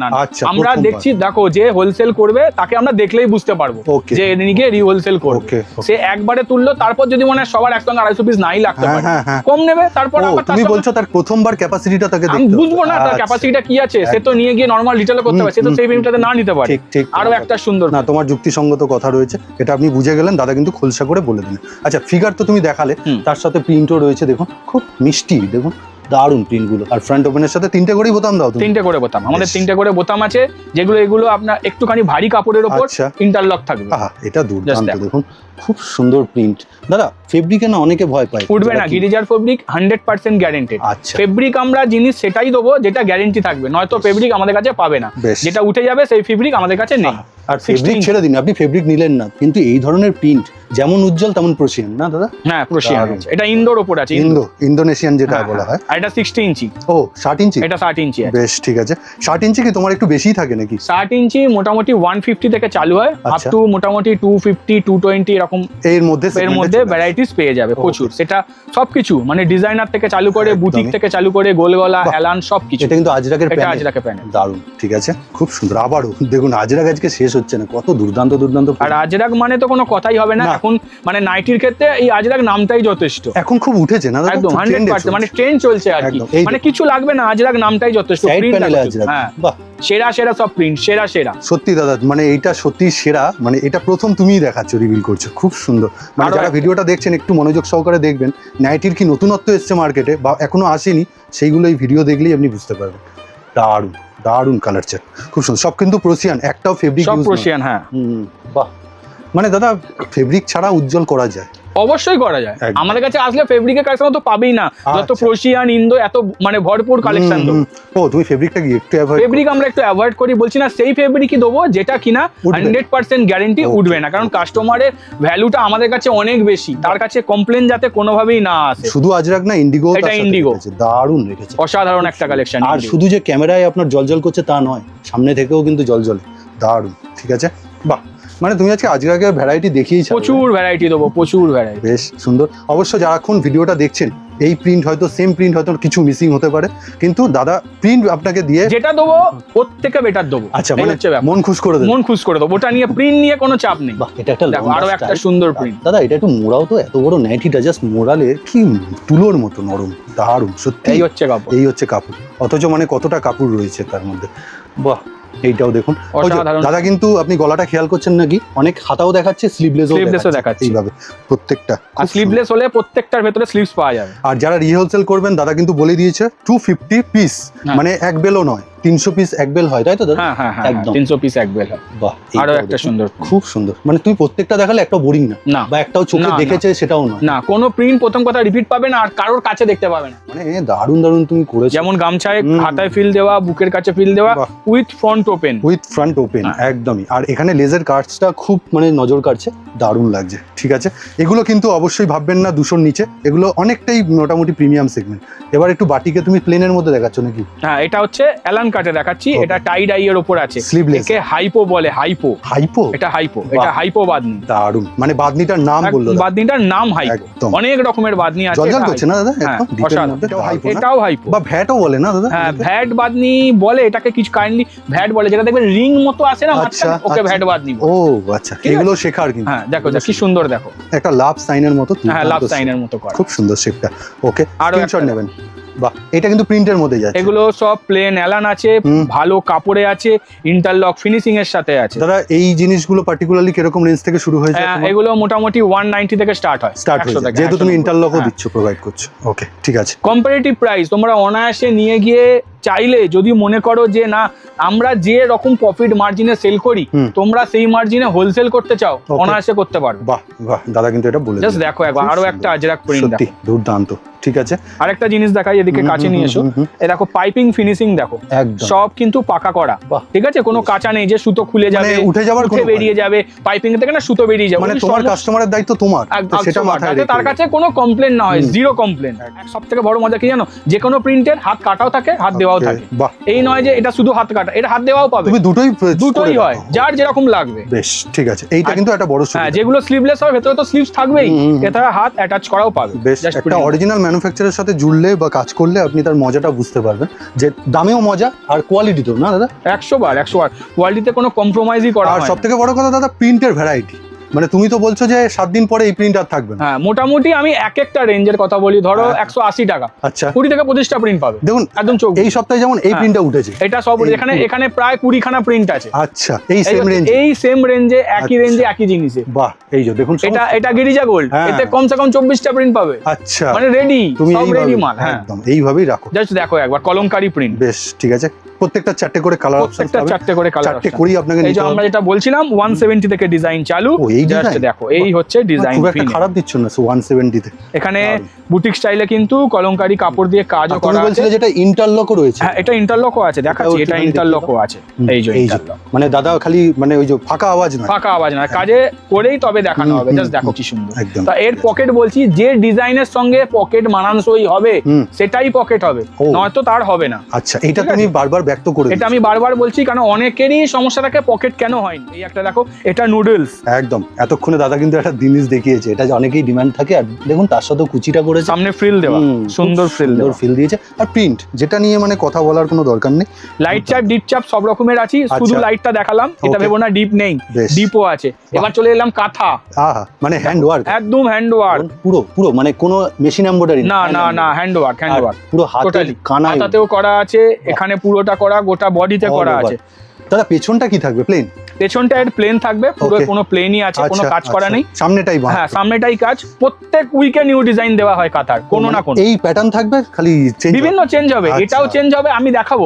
আমরা দেখছি, দেখো যে হোলসেল করবে তাকে আমরা দেখলেই বুঝতে পারবো যে এদিকে রিহোলসেল করবে। সে একবারে তুললো, তারপর যদি মনে হয় সবার একসঙ্গে 250 পিস নাই লাগতে পারে, কম নেবে। তারপর তুমি বলছো তার প্রথমবার ক্যাপাসিটিটা তাকে দেখতে হবে, বুঝবো না তার ক্যাপাসিটিটা কি আছে, সে তো নিয়ে গিয়ে নরমাল রিটেলও করতে পারে, সে তো সেই পেমেন্টটাতে না নিতে পারে। ঠিক, আরো একটা সুন্দর না, তোমার যুক্তিসঙ্গত কথা রয়েছে, এটা আপনি বুঝে গেলেন, দাদা কিন্তু খোলসা করে বলে দিলেন। আচ্ছা, ফিগার তো তুমি দেখালে, তার সাথে প্রিন্টও রয়েছে, দেখুন খুব মিষ্টি, দেখুন দারুন প্রিন্টগুলো। আর ফ্রন্ট ওপেনের সাথে 3টে করেই বোতাম দাও? 3টে করে বোতাম, আমাদের 3টে করে বোতাম আছে, যেগুলো এগুলো আপনার একটুখানি ভারী কাপড়ের উপর ইন্টারলক থাকবে। এটা দুর্দান্ত, দেখুন খুব সুন্দর প্রিন্ট। দাদা ফেব্রিকে না অনেকে ভয় পায়, উঠবে না, গিরিজার ফেব্রিক 100% গ্যারান্টেড। আচ্ছা, ফেব্রিক আমরা জিনিস সেটাই দেবো যেটা গ্যারান্টি থাকবে, নয়তো ফেব্রিক আমাদের কাছে পাবে না, যেটা উঠে যাবে সেই ফেব্রিক আমাদের কাছে নেই। আর ফেব্রিক ছেড়ে দিন, আপনি ফেব্রিক নিলেন না, কিন্তু এই ধরনের প্রিন্ট যেমন উজ্জ্বল তেমন প্রোশিয়ান না দাদা? হ্যাঁ, প্রোশিয়ান আছে, এটা ইন্দোর উপর আছে, ইন্দোনেশিয়ান যেটা বলা হয়। আর এটা 60 ইঞ্চি। ও 60 ইঞ্চি, এটা 60 ইঞ্চি আছে। বেশ, ঠিক আছে। 60 ইঞ্চি কি তোমার একটু বেশিই থাকে নাকি? 60 ইঞ্চি মোটামুটি 150 থেকে চালু হয়, আপ টু মোটামুটি 250 220 এরকম। এর মধ্যে ভ্যারাইটিস পেয়ে যাবে প্রচুর, সেটা সবকিছু মানে ডিজাইনার থেকে চালু করে, বুটিক থেকে চালু করে, গোলগলা, হেলান সবকিছু। এটা কিন্তু আজরাকের প্যানেল, এটা আজরাকের প্যানেল, দারুণ, ঠিক আছে, খুব সুন্দর। আবারও দেখুন আজরাক আজকে শেষ হচ্ছে না, কত দুর্দান্ত। আর আজরাক মানে তো কোনো কথাই হবে না এখন, মানে নাইটির ক্ষেত্রে এই আজরাক নামটাই যথেষ্ট, এখন খুব উঠেছে না একদম 100%, মানে ট্রেন্ড চলছে আর কি, মানে কিছু লাগবে না, আজরাক নামটাই যথেষ্ট। হ্যাঁ, সেরা সব প্রিন্ট, সেরা সত্যি দাদা, মানে এইটা সত্যি সেরা, মানে এটা প্রথম তুমিই দেখাচ্ছ, রিভিল করছো, খুব সুন্দর। মানে যারা ভিডিওটা দেখছেন একটু মনোযোগ সহকারে দেখবেন, নাইটির কি নতুনত্ব এসছে মার্কেটে বা এখনো আসেনি, সেইগুলো এই ভিডিও দেখলেই আপনি বুঝতে পারবেন। দারুণ দারুণ কালার চার্ট, খুব সুন্দর। সব কিন্তু প্রোশিয়ান, একটাও ফেব্রিক সব প্রোশিয়ান। হ্যাঁ, বাহ, মানে দাদা ফেব্রিক ছাড়া উজ্জ্বল করা যায়। অবশ্যই করা যায়। আমাদের কাছে আসলে ফেব্রিকের কালেকশন তো পাবেই না, যত প্রোশিয়ান ইন্দো এত মানে ভরপুর কালেকশন দেবো। ও তুমি ফেব্রিকটা কি একটু অ্যাভয়েড? ফেব্রিক আমরা একটু অ্যাভয়েড করি, বলছি না সেই ফেব্রিকই দেবো যেটা কিনা 100% গ্যারেন্টি উঠবে না, কারণ কাস্টমারের ভ্যালুটা আমাদের কাছে অনেক বেশি, তার কাছে কমপ্লেন যাতে কোনোভাবেই না আসে। শুধু আজরাক না, ইন্ডিগো, এটা ইন্ডিগো দারুণ রেখেছে, অসাধারণ একটা কালেকশন। আর শুধু যে ক্যামেরায় আপনার জলজল করছে তা নয়, সামনে থেকেও কিন্তু জলজলে দারুণ। ঠিক আছে, বাহ, মানে তুমি আজকে আজরাকের ভ্যারাইটি দেখিয়েছো, প্রচুর ভ্যারাইটি দেবো, প্রচুর ভ্যারাইটি। বেশ সুন্দর। অবশ্য যারাক্ষণ ভিডিওটা দেখছেন, এই প্রিন্ট হয়তো সেম প্রিন্ট হয়তো কিছু মিসিং হতে পারে, কিন্তু দাদা প্রিন্ট আপনাকে দিয়ে যেটা দেবো ওর থেকে বেটার দেবো। আচ্ছা, মানে মন খুশ করে দেবো, মন খুশ করে দেবো, ওটা নিয়ে প্রিন্ট নিয়ে কোনো চাপ নেই। বাহ, এটা একটা আরো একটা সুন্দর প্রিন্ট। দাদা এটা একটু মোড়াও তো, এত বড় নাইটিটা জাস্ট মোড়ালে কি তুলোর মতো নরম, দারুণ সত্যি। এই হচ্ছে কাপড়, এই হচ্ছে কাপড়, অথচ মানে কতটা কাপড় রয়েছে তার মধ্যে। বাহ, এইটাও দেখুন দাদা, কিন্তু আপনি গলাটা খেয়াল করছেন নাকি, অনেক হাতাও দেখাচ্ছে, স্লিভলেসও দেখাচ্ছে এইভাবে প্রত্যেকটা। আর স্লিভলেস হলে প্রত্যেকটার ভেতরে স্লিভস পাওয়া যাবে। আর যারা রিহোলসেল করবেন দাদা কিন্তু বলে দিয়েছে 250 পিস, মানে এক বেলও নয়, 300 পিস এক বেল হয়, তাই তো দাদা? হ্যাঁ, একদম 300 পিস এক বেল হয়। বাহ, আরো একটা সুন্দর, খুব সুন্দর। মানে তুমি প্রত্যেকটা দেখালে একটাও বোরিং না, বা একটাও চোখে দেখেছে সেটাও না, কোনো প্রিন্ট প্রথম কথা রিপিট পাবে না, আর কারোর কাছে দেখতে পাবে না। মানে দারুণ দারুণ তুমি করেছো, যেমন গামছায় হাতায় ফিল দেওয়া, বুকের কাছে ফিল দেওয়া, উইথ ফ্রন্ট ওপেন, একদমই। আর এখানে লেজার কাটসটা খুব মানে নজর কাটছে, দারুণ লাগছে। ঠিক আছে, এগুলো কিন্তু অবশ্যই ভাববেন না 200 নিচে, এগুলো অনেকটাই মোটামুটি প্রিমিয়াম সেগমেন্ট। এবার একটু বাটিকে তুমি প্লেনের মধ্যে দেখাচ্ছ নাকি? হ্যাঁ, এটা হচ্ছে অ্যালান কাটে দেখাচ্ছি, এটা টাই ডাই এর উপর আছে, স্লিভলেস, একে হাইপো বলে। হাইপো, এটা হাইপো বাদনি। দারুণ, মানে বাদনিটার নাম বললো, বাদনিটার নাম হাইপো। অনেক রকমের বাদনি আছে, জলজল করছে না দাদা একদম ডিটেইল মধ্যে। এটাও হাইপো বা ভ্যাটও বলে না দাদা? হ্যাঁ, ভ্যাট বাদনি বলে, এটাকে কিছু কাইন্ডলি ভ্যাট বলে, যেটা দেখবেন রিং মতো আছে না মাঝখানে, ওকে ভ্যাট বাদনি। ও আচ্ছা, এগুলো শেখার কিন্তু। হ্যাঁ, দেখো কি সুন্দর, দেখো একটা লাভ সাইনের মতো। হ্যাঁ, লাভ সাইনের মতো করা, খুব সুন্দর শেপটা। ওকে, স্ক্রিনশট নেবেন। বাহ, এটা কিন্তু প্রিন্টের মধ্যে যাচ্ছে। এগুলো সব প্লেন অ্যালান আছে, ভালো কাপড়ে আছে, ইন্টারলক ফিনিশিং এর সাথে আছে। দাদা এই জিনিসগুলো পার্টিকুলারলি কিরকম রেঞ্জ থেকে শুরু হয়ে যায়? এগুলো মোটামুটি 190 থেকে স্টার্ট হয়, যেহেতু তুমি ইন্টারলকও দিচ্ছ, প্রোভাইড করছো। ওকে, ঠিক আছে। কম্পারেটিভ প্রাইস তোমরা অনায়াসে নিয়ে গিয়ে চাইলে, যদি মনে করো যে না আমরা যে রকম প্রফিট মার্জিনে সেল করি, তোমরা সেই মার্জিনে হোলসেল করতে চাও, অনায়াসে করতে পারবে। বাহ বাহ, দাদা কিন্তু এটা বলে জাস্ট দেখো একবার, আরো একটা আজরাক প্রিন্ট দেখো, দুর্দান্ত। ঠিক আছে, আরেকটা জিনিস দেখাই, এদিকে কাছে নিয়ে এসো। এই দেখো পাইপিং ফিনিশিং দেখো, সব কিন্তু পাকা করা। ঠিক আছে, কোনো কাঁচা নেই যে সুতো খুলে যাবে, উঠে বেরিয়ে যাবে, পাইপিং থেকে না সুতো বেরিয়ে যাবে। মানে তোমার কাস্টমারের দায়িত্ব তোমার, সেটা মাথায় রেখে তার কাছে কোনো কমপ্লেন না হয়, জিরো কমপ্লেন। সবথেকে বড় মজা কি জানো, যে কোনো প্রিন্টের হাত কাটাও থাকে, হাত দেওয়াও থাকে। এই নয় যে এটা শুধু হাত কাটা, এটা হাত দেওয়াও পাবে, তুমি দুটোই হয়, যার যেরকম লাগবে। বেশ, ঠিক আছে, এইটা কিন্তু একটা বড় সুবিধা। হ্যাঁ, যেগুলো স্লিভলেস হয় ভেতরে তো স্লিভস থাকবেই, এছাড়া হাত অ্যাটাচ করাও পাবে। বেশ, একটা অরিজিনাল ম্যানুফ্যাকচারের সাথে জুড়লে বা কাজ করলে আপনি তার মজাটা বুঝতে পারবেন, যে দামেও মজা আর কোয়ালিটি তো না দাদা, 100 বার কোয়ালিটিতে কোনো কম্প্রোমাইজই করা হয় না। আর সবথেকে বড় কথা দাদা, প্রিন্টের ভ্যারাইটি। মানে তুমি তো বলছো যে 7 দিন পরে এই প্রিন্ট আর থাকবে না। হ্যাঁ, মোটামুটি আমি এক একটা রেঞ্জের কথা বলি, ধরো 180 টাকা, আচ্ছা 20 থেকে 25টা প্রিন্ট পাবে। দেখুন একদম চোখ, এই সপ্তাহে যেমন এই প্রিন্টটা উঠেছে, এটা সব এখানে প্রায় 20 খানা প্রিন্ট আছে। আচ্ছা, এই সেম রেঞ্জে একই রেঞ্জে একই জিনিসে। বাহ, এই যে দেখুন, এটা গিরিজা গোল্ড, এতে কমসে কম 24টা প্রিন্ট পাবে। আচ্ছা, মানে রেডি, সব রেডি মাল। হ্যাঁ, একদম এইভাবেই রাখো। জাস্ট দেখো একবার কলমকারী প্রিন্ট। বেশ, ঠিক আছে, প্রত্যেকটা 4টে করে কালার অপশন পাবে, 4টে করে কালার, 4টে করেই আপনাকে এই যে আমরা যেটা বলছিলাম 170 থেকে ডিজাইন চালু। জাস্ট দেখো, এই হচ্ছে ডিজাইন, খুব একটা খারাপ দিচ্ছ না 170 তে। এখানে বুটিক স্টাইলে কিন্তু কলমকারী কাপড় দিয়ে কাজও করা আছে। তুমি বলছিলে যেটা ইন্টারলকও রয়েছে। হ্যাঁ, এটা ইন্টারলকও আছে, দেখাচ্ছি, এটা ইন্টারলকও আছে। এই যে ইন্টারলক, মানে দাদা খালি মানে ওই যে ফাঁকা আওয়াজ নয়, কাজে করেই তবে দেখানো হবে। জাস্ট দেখো কি সুন্দর। তা এর পকেট বলছি, যে ডিজাইনের সঙ্গে পকেট মানানসই হবে সেটাই পকেট হবে, নয়তো তার হবে না। আচ্ছা, এটা তুমি বারবার ব্যক্ত করে, এটা আমি বারবার বলছি, কারণ অনেকেরই সমস্যা থাকে পকেট কেন হয়নি। এই একটা দেখো, এটা নুডলস, একদম এতক্ষণে দাদা কিন্তু একটা জিনিস দেখিয়েছে, এটা যে অনেকেই ডিমান্ড থাকে। আর দেখুন তার সাথে কুচিটা করেছে, সামনে ফ্রিল দেওয়া, সুন্দর ফ্রিল দিয়েছে। আর প্রিন্ট, যেটা নিয়ে মানে কথা বলার কোনো দরকার নেই। লাইট চাপ, ডিপ চাপ সব রকমের আছে, শুধু লাইটটা দেখালাম, এটা ভেবো না ডিপ নেই, ডিপও আছে। এবার চলে এলাম কাঁথা। আহা, মানে হ্যান্ড ওয়ার্ক, একদম হ্যান্ড ওয়ার্ক, পুরো মানে কোনো মেশিন এমব্রয়ডারি না, হ্যান্ড ওয়ার্ক, পুরো হাতের কানায়, হাতাতেও করা আছে, এখানে পুরোটা করা, গোটা বডিতে করা আছে। দাদা পেছনটা কি থাকবে? প্লেন পেছনটা এর প্লেন থাকবে, পুরো Okay. কোনো প্লেনই আছে, কোনো কাজ করা নেই। সামনেটাই বাঁক। হ্যাঁ, সামনেটাই কাজ। প্রত্যেক উইকে নিউ ডিজাইন দেওয়া হয় কাঁথার, কোনো না কোনো। এই প্যাটার্ন থাকবে, খালি চেঞ্জ বিভিন্ন চেঞ্জ হবে, আচ্ছা। এটাও চেঞ্জ হবে। আমি দেখাবো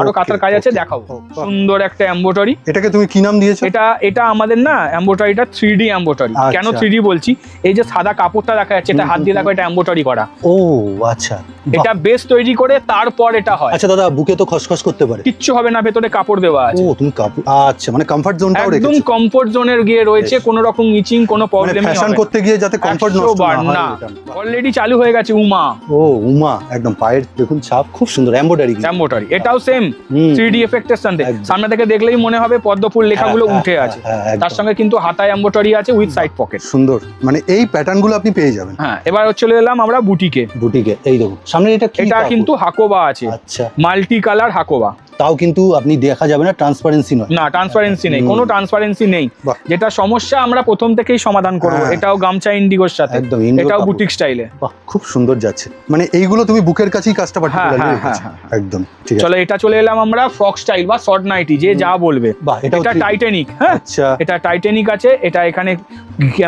আরো Okay, কাঁথার কাজ আছে, okay. দেখাবো। Oh, বাহ। সুন্দর একটা এমব্রয়ডারি। এটাকে তুমি কি নাম দিয়েছো? এটা আমাদের না এমব্রয়ডারিটা 3D এমব্রয়ডারি। কেন আচ্ছা। 3D বলছি, এই যে সাদা কাপড়টা দেখা যাচ্ছে, এটা হাত দিয়ে দেখো, এটা এমব্রয়ডারি করা। ও আচ্ছা, এটা বেস তৈরি করে তারপর এটা হয়। আচ্ছা দাদা, বুকে তো খসখস করতে পারে। কিচ্ছু হবে না, ভেতরে কাপড় দেওয়া ও আছে। তুমি কাপড়, আচ্ছা, মানে কমফর্ট জোনটাও একদম রেখেছো। কমফোর্ট জোনের গিয়ে রয়েছে, কোনো রকম ইচিং কোনো মানে প্রবলেম ফ্যাশন করতে গিয়ে যাতে কমফর্ট নষ্ট না হয়। না, অলরেডি চালু হয়ে গেছে উমা। ও উমা, একদম পায়ের দেখুন ছাপ, খুব সুন্দর এমব্রয়ডারি। এমব্রয়ডারি এটাও সেম 3D এফেক্টের সাথে। একদম। সামনে থেকে দেখলেই মনে হবে পদ্মফুল লেখাগুলো উঠে আছে। তার সঙ্গে কিন্তু হাতায় এমব্রয়ডারি আছে উইথ সাইড পকেট। সুন্দর, মানে এই প্যাটার্ন গুলো আপনি পেয়ে যাবেন। হ্যাঁ, এবার চলে এলাম আমরা বুটিকে। বুটিকে এই দেখুন সামনে, এটা কি এটা কাপড়? কিন্তু হাকোবা আছে, আচ্ছা, মাল্টি কালার হাকোবা। তাও কিন্তু আপনি দেখা যাবে না, ট্রান্সপারেন্সি নয়। না, ট্রান্সপারেন্সি নেই, কোনো ট্রান্সপারেন্সি নেই। বাহ। যেটা সমস্যা আমরা প্রথম থেকেই সমাধান করব। হ্যাঁ। এটাও গামছা ইন্ডিগোর সাথে, একদম ইন্ডিগো এটাও কাপড়। বুটিক স্টাইলে। বাহ, খুব সুন্দর যাচ্ছে। মানে এইগুলো তুমি বুকের কাছেই কাজটা পার্টিকুলারলি হ্যাঁ, রেখেছো। হ্যাঁ, একদম ঠিক আছে। চলো, এটা চলে এলাম আমরা ফ্রক স্টাইল বা শর্ট নাইটি, যে যা বলবে। বাহ, এটা 3D টাইটানিক। হ্যাঁ, আচ্ছা এটা টাইটানিক আছে। এটা এখানে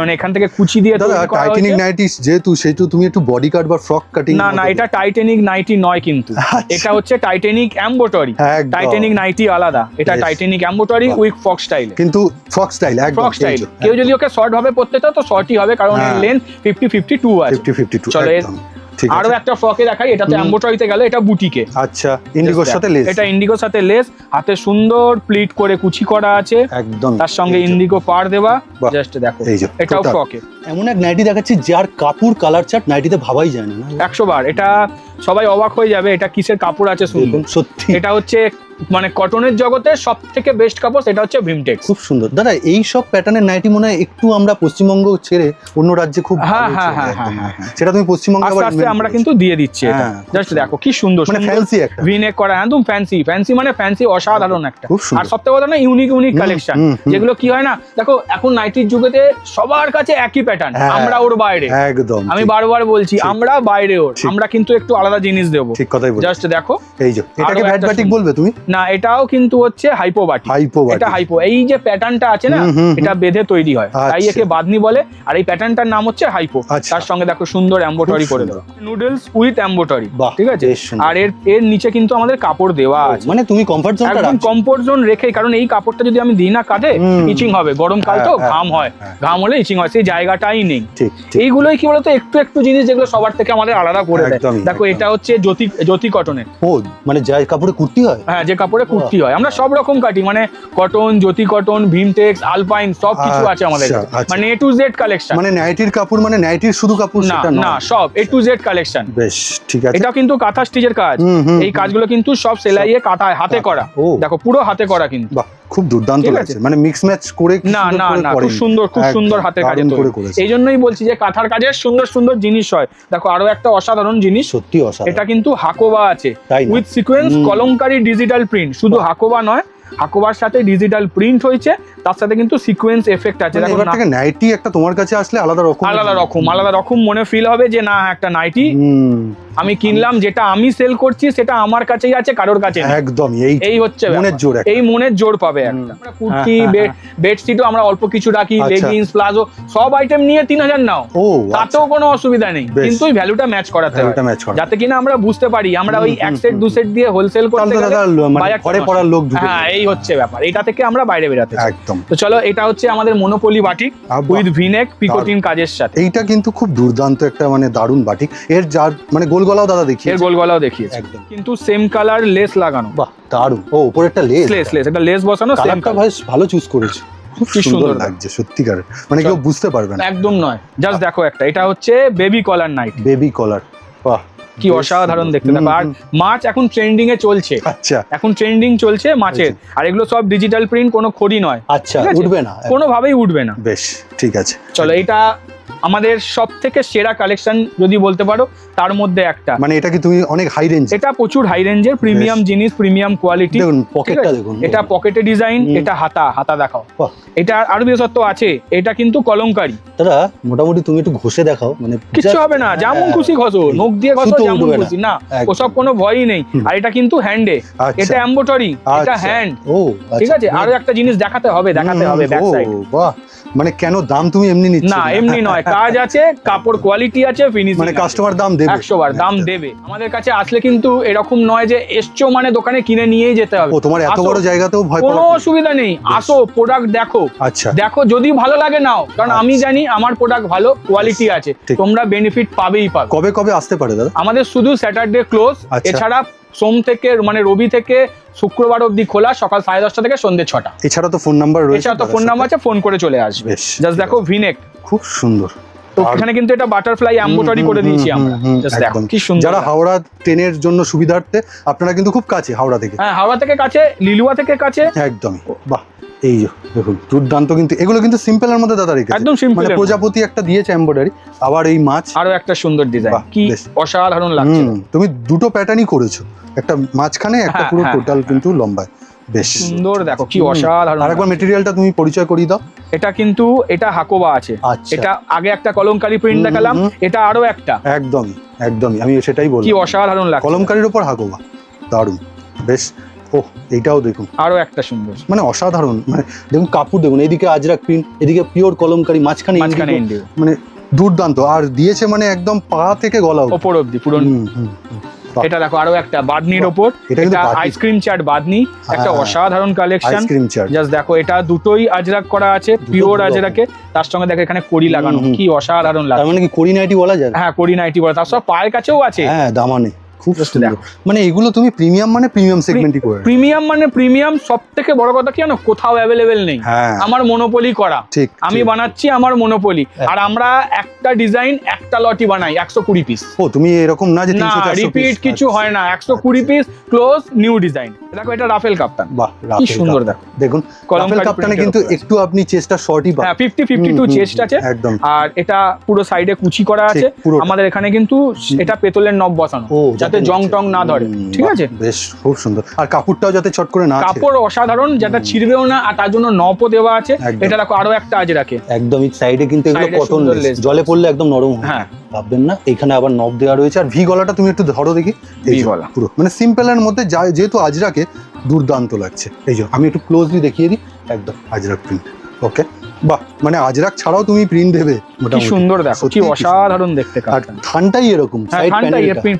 মানে এখান থেকে কুচি দিয়ে দাদা, তৈরি করা টাইটানিক হয়েছে। নাইটিস যেহেতু, সেহেতু তুমি একটু বডি কাট বা ফ্রক কাটিং। না, এটা টাইটানিক নাইটি নয় কিন্তু। আচ্ছা। এটা হচ্ছে টাইটানিক এমব্রয়ডারি। একদম। টাইটানিক নাইটি আলাদা, এটা বেশ। Titanic embroidery with frock style. কিন্তু ফ্রক স্টাইল, একদম ফ্রক স্টাইল। এই যে, কেউ যদি ওকে শর্ট ভাবে পড়তে চাও তো শর্টই হবে, কারণ এর হ্যাঁ। লেন্থ 50-52 আছে। 50-52 চলো, একদম ঠিক আরো আছে। একটা ফ্রকে দেখাই। এটা তো এমব্রয়ডারিতে গেল, এটা বুটিকে। আচ্ছা, ইন্ডিগোর সাথে লেস। এটা ইন্ডিগোর সাথে লেস, হাতে সুন্দর প্লিট করে কুচি করা আছে, একদম তার সঙ্গে এই যে, ইন্ডিগো পার দেওয়া। বাহ। জাস্ট দেখো, এই যে, এটাও total। ফ্রকে। এমন এক নাইটি দেখাচ্ছি যার কাপড় কালার চার্ট নাইটিতে ভাবাই যায় না। 100 বার। এটা সবাই অবাক হয়ে যাবে, এটা কিসের কাপড় আছে শুনলে। দেখুন, সত্যি এটা হচ্ছে মানে কটনের জগতে সব থেকে বেস্ট কাপড়, সেটা হচ্ছে ভিমটেক্স। খুব সুন্দর। দাদা, এই সব প্যাটার্নের নাইটি মনে হয় একটু আমরা পশ্চিমবঙ্গ ছেড়ে অন্য রাজ্যে খুব ভালো হ্যাঁ, চলে হ্যাঁ, একদম। হ্যাঁ, হ্যাঁ। সেটা তুমি পশ্চিমবঙ্গে আস্তে আবার আস্তে invent আমরা করেছো। কিন্তু দিয়ে দিচ্ছি এটা। হ্যাঁ, খুব জাস্ট সুন্দর। দেখো কি সুন্দর, মানে ফ্যান্সি একটা ভিনেক করা, একদম ফ্যান্সি। ফ্যান্সি মানে ফ্যান্সি, অসাধারণ একটা। খুব সুন্দর। আর সবথেকে বড় না, ইউনিক কালেকশন, যেগুলো কি হয় না, দেখো এখন নাইটির যুগেতে সবার কাছে একই প্যাটার্ন, হ্যাঁ, আমরা ওর বাইরে। একদম আমি ঠিক, বারবার বলছি, আমরা বাইরে ওর, ঠিক। আমরা কিন্তু একটু আলাদা জিনিস দেবো। ঠিক কথাই বলছো। জাস্ট দেখো, এই যে, এটাকে আরো ভ্যাট একটা বাটিক সুন্দর। বলবে তুমি? না, এটাও কিন্তু হচ্ছে হাইপো বাটি। Hypo batik. এটা হাইপো, এই যে প্যাটার্নটা আছে না, এটা বেঁধে তৈরি হয়, তাই আচ্ছা। একে বাঁধনি বলে। আর এই প্যাটার্নটার নাম হচ্ছে হাইপো। আচ্ছা। তার সঙ্গে দেখো সুন্দর এমব্রয়ডারি খুব করে সুন্দর। দেওয়া, নুডলস উইথ এমব্রয়ডারি। বাহ, ঠিক আছে, বেশ সুন্দর। আর এর নিচে কিন্তু আমাদের কাপড় দেওয়া আছে। মানে তুমি কমফর্ট জোনটা একদম রাখছো। কমফোর্ট জোন রেখে, কারণ এই কাপড়টা যদি আমি দিই না কাঁধে, ইচিং হবে। গরমকাল তো, হ্যাঁ, ঘাম হয়, হ্যাঁ। ঘাম হলে ইচিং হয়, সেই জায়গাটাই নেই। ঠিক ঠিক। এইগুলোই কি বলতো, একটু একটু জিনিস যেগুলো সবার থেকে আমাদের আলাদা করে দেয়। একদমই, দেখো, একদম। এটা হচ্ছে জ্যোতি কটনের। ও, মানে যাই কাপড়ে কুর্তি হয়। হ্যাঁ, যে কাপড়ে কুর্তি হয়। আমরা সব রকম কাটি, মানে কটন, জ্যোতি কটন, ভিমটেক্স, আলপাইন, সব কিছু আছে আমাদের কাছে। আচ্ছা। মানে A to Z কালেকশন। মানে নাইটির কাপড়, মানে নাইটির শুধু কাপড় না সেটা না, নয়। সব A to Z কালেকশন। বেশ ঠিক আছে। এটাও কিন্তু কাঁথা স্টিচের কাজ। এই কাজগুলো কিন্তু সব সেলাইয়ে কাঁথায় হাতে করা। ও। দেখো, পুরো হাতে করা কিন্তু। বাহ, খুব দুর্দান্ত ঠিক আছে। লাগছে। মানে মিক্স ম্যাচ করে কি না সুন্দর না করে না, খুব করেনি। সুন্দর, খুব একদম, সুন্দর হাতের কাজে দারুণ করে তৈরি। করেছে। এই জন্যই বলছি যে কাঁথার কাজের সুন্দর সুন্দর জিনিস হয়। দেখো, আরো একটা অসাধারণ জিনিস, সত্যি অসাধারণ। এটা কিন্তু হাকোবা আছে তাই না? With sequence Kalamkari digital print. শুধু হাকোবা নয়, হাকোবার সাথে ডিজিটাল প্রিন্ট হয়েছে, তার সাথে কিন্তু সিকোয়েন্স এফেক্ট আছে। মানে দেখো, এবার থেকে নাইটি একটা তোমার কাছে আসলে আলাদা রকম আলাদা রকম মনে ফিল হবে যে না, একটা নাইটি আমি কিনলাম, যেটা আমি সেল করছি সেটা আমার কাছেই আছে, কারোর কাছে নেই। একদম এই হচ্ছে মনের ব্যাপার। জোর একটা। এই মনের জোর পাবে একটা। আমরা কুর্তি, বেডশিটও আমরা অল্প কিছু রাখি, আচ্ছা। লেগিংস, প্লাজো, সব আইটেম নিয়ে 3000 নাও, ও, তাতেও কোনো অসুবিধা নেই। বেশ। কিন্তু ওই ভ্যালুটা ম্যাচ করাতে হয়, ভ্যালুটা ম্যাচ করা। যাতে কিনা আমরা বুঝতে পারি আমরা ওই এক সেট দু সেট দিয়ে হোলসেল করতে তাহলে তো গেলে দাদা মানে বাজারটা ঘরে নষ্ট। পড়ার লোক ঢুকে হ্যাঁ, যাবে। এই হচ্ছে ব্যাপার। এটা থেকে আমরা বাইরে বেরাতে চাই। একদম। তো চলো, এটা হচ্ছে আমাদের মনোপলি বাটিক আব্বা। উইথ ভিনেক পিকোটিন কাজের সাথে। এইটা কিন্তু খুব দুর্দান্ত একটা মানে দারুণ বাটিক। এর যার মানে গোল গলাও দাদা দেখিয়ে। এর গোল গলাও দেখিয়েছে, একদম। কিন্তু সেম কালার লেস লাগানো। বাহ, দারুণ। ও, উপরে একটা লেস। লেস একটা লেস বসানো, সেম কালারটা বেশ ভালো চুজ করেছে। খুব কি সুন্দর সুন্দর লাগছে সত্যিকার। মানে কেউ বুঝতে পারবে না। একদম নয়। জাস্ট দেখো একটা, এটা হচ্ছে বেবি কলার নাইট। বেবি কলার। বাহ, কি অসাধারণ দেখতে। দেখো, আর মাছ এখন ট্রেন্ডিং এ চলছে। আচ্ছা এখন ট্রেন্ডিং চলছে মাছের, আর এগুলো সব ডিজিটাল প্রিন্ট, কোনো খড়ি নয়। আচ্ছা, ঠিক আছে? উঠবে না। কোনোভাবেই উঠবে না। বেশ ঠিক আছে। চলো, এটা আমাদের সব থেকে সেরা কালেকশন যদি বলতে পারো তার মধ্যে একটা। মানে এটা কি তুমি অনেক হাই রেঞ্জ? এটা প্রচুর হাই রেঞ্জের প্রিমিয়াম জিনিস, প্রিমিয়াম কোয়ালিটি। দেখুন পকেটটা দেখুন, এটা পকেটে ডিজাইন, এটা হাতা দেখাও। এটা আরো বিশেষত্ব আছে, এটা কিন্তু কলমকারী। দাদা মোটামুটি তুমি একটু ঘষে দেখাও, মানে কিচ্ছু হবে না, যেমন খুশি ঘষো, নখ দিয়ে ঘষো যেমন খুশি, না ওসব কোনো ভয়ই নেই। আর এটা কিন্তু হ্যান্ডে, এটা এমব্রয়ডারি, এটা হ্যান্ড। ও ঠিক আছে, আরো একটা জিনিস দেখাতে হবে ব্যাক সাইড। বাহ, মানে কেন দাম তুমি এমনি নিচ্ছ না? এমনি নয়, কাজ আছে, কাপড় কোয়ালিটি আছে, ফিনিশিং, মানে কাস্টমার দাম দেবে, 100 বার দাম দেবে। আমাদের কাছে আসলে কিন্তু এরকম নয় যে এসছো মানে দোকানে কিনে নিয়েই যেতে হবে। ও তোমার এত বড় জায়গাতেও ভয় কোনো অসুবিধা নেই, আসো প্রোডাক্ট দেখো। আচ্ছা, দেখো যদি ভালো লাগে নাও, কারণ আমি জানি আমার প্রোডাক্ট ভালো, কোয়ালিটি আছে, তোমরা বেনিফিট পাবেই পাবে। কবে কবে আসতে পারে দাদা? আমাদের শুধু স্যাটারডে ক্লোজ, এছাড়া সোম থেকে মানে রবি থেকে শুক্রবার অবধি খোলা, সকাল 10:30 থেকে সন্ধ্যে 6টা। এছাড়া তো ফোন নাম্বার রয়েছে? এছাড়া তো ফোন নাম্বার আছে, ফোন করে চলে আসবে। জাস্ট দেখো ভিনেক খুব সুন্দর। তো এখানে কিন্তু এটা বাটারফ্লাই এমব্রয়ডারি করে দিয়েছি আমরা। জাস্ট দেখো কি সুন্দর। যারা হাওড়া ট্রেনের জন্য সুবিধার্থে, আপনারা কিন্তু খুব কাছে হাওড়া থেকে। হ্যাঁ, হাওড়া থেকে কাছে, লিলুয়া থেকে কাছে, একদমই। বাহ, এই যে দেখুন দুর্দান্ত। কিন্তু এগুলো কিন্তু সিম্পলের মধ্যে দাদা রেখেছে, একদম সিম্পল। মানে প্রজাপতি একটা দিয়েছে এমব্রয়ডারি, আবার এই মাছ, আরো একটা সুন্দর ডিজাইন, কি অসাধারণ লাগছে। তুমি দুটো প্যাটার্নই করেছো, একটা মাঝখানে, একটা পুরো টোটাল কিন্তু লম্বায়। বেশ সুন্দর, দেখো কি অসাধারণ। আরেকবার মেটেরিয়ালটা তুমি পরিচয় করিয়ে দাও। এটা কিন্তু এটা হাকোবা আছে। এটা আগে একটা কলমকারী প্রিন্ট দেখালাম, এটা আরো একটা। একদমই একদমই, আমি সেটাই বললাম, কি অসাধারণ লাগছে। কলমকারীর উপর হাকোবা, দারুণ। বেশ, ও এইটাও দেখুন, আরো একটা সুন্দর, মানে অসাধারণ। মানে দেখুন কাপড় দেখুন, এইদিকে আজরাক প্রিন্ট, এদিকে পিওর কলমকারী, মাঝখানে ইন্ডিগো, মানে দুর্দান্ত। আর দিয়েছে মানে একদম পা থেকে গলা ওপর অবধি পুরো। এটা দেখো আরো একটা বাদনির ওপর, এটা আইসক্রিম চাট বাদনি, একটা অসাধারণ কালেকশন। জাস্ট দেখো, এটা দুটোই আজরাক করা আছে, পিওর আজরাকে, তার সঙ্গে দেখো এখানে কড়ি লাগানো, কি অসাধারণ লাগে। তার মানে কি কড়ি নাইটি বলা যায়? হ্যাঁ, কড়ি নাইটি বলা, তার সব পায়ের কাছেও আছে। হ্যাঁ, দামানে খুব সুন্দর। মানে এগুলো তুমি প্রিমিয়াম, মানে প্রিমিয়াম সেগমেন্টই করে। প্রিমিয়াম মানে প্রিমিয়াম, সবথেকে বড় কথা কি জানো, কোথাও অ্যাভেলেবেল নেই। আমার মনোপলি করা, আমি বানাচ্ছি আমার মনোপলি, আর আমরা একটা ডিজাইন একটা লটই বানাই 120 পিস। ও তুমি এরকম না যে 300-400 পিস, রিপিট কিছু হয় না, 120 পিস ক্লোজ নিউ ডিজাইন। দেখো এটা রাফেল কাপ্তান, বাহ কি সুন্দর। দেখো দেখুন রাফেল কাপ্তানে কিন্তু একটু আপনি চেষ্টা শর্টই পাবেন। হ্যাঁ, 50-52 চেস্ট আছে একদম। আর এটা পুরো সাইডে কুচি করা আছে। আমাদের এখানে কিন্তু এটা পেতলের নব বসানো, যাতে জং টং না ধরে। ঠিক আছে, বেশ খুব সুন্দর। আর কাপড়টাও যাতে চট করে না, কাপড় অসাধারণ, যেটা ছিড়বেও না, আর তার জন্য নবও দেওয়া আছে। এটা দেখো আরো একটা আজ রাখে, একদমই সাইডে কিন্তু এগুলো কটন লেস, জলে পড়লে একদম নরম হয়। হ্যাঁ, ভাববেন না, এখানে আবার নব দেওয়া রয়েছে। আর ভি গলাটা তুমি একটু ধরো দেখি, ভি গলা পুরো মানে সিম্পলের মধ্যে, যেহেতু আজরাকে দুর্দান্ত লাগছে। এই যে আমি একটু ক্লোজলি দেখিয়ে দিই, একদম আজরাক প্রিন্ট। ওকে, বাহ, মানে আজরাক ছাড়াও তুমি প্রিন্ট দেবে, কি সুন্দর। দেখো কি অসাধারণ দেখতে। আর থানটাই এরকম, সাইড